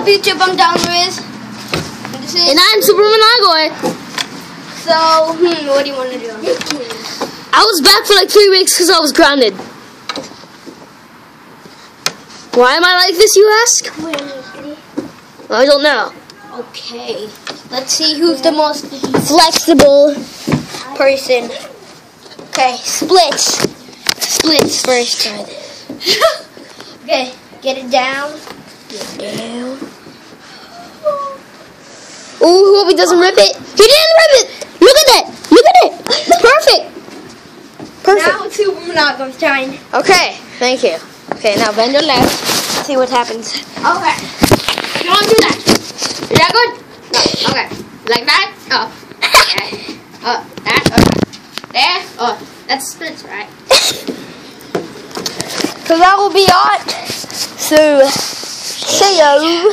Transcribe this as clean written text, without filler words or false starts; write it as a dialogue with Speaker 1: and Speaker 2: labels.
Speaker 1: up YouTube? I'm Down Riz.
Speaker 2: And I'm Superman Lagoy.
Speaker 1: So, what do you want to do?
Speaker 2: I was back for like 3 weeks because I was grounded. Why am I like this, you ask? I don't know.
Speaker 1: Okay, let's see who's the most flexible person. Okay, splits. Splits first. Okay, get it down. Get it down.
Speaker 2: Ooh, hope he doesn't rip it. He didn't rip it! Look at that! Look at it! Perfect! Perfect.
Speaker 1: Now it's Superman goes shine.
Speaker 2: Okay, thank you. Okay, now bend your left. See what happens.
Speaker 1: Okay. You want to do that? Is that good? No. Okay. Like that? Oh. Okay. Oh, that? Okay. There? Oh, that's splits, right?
Speaker 2: So that will be it. So, see you.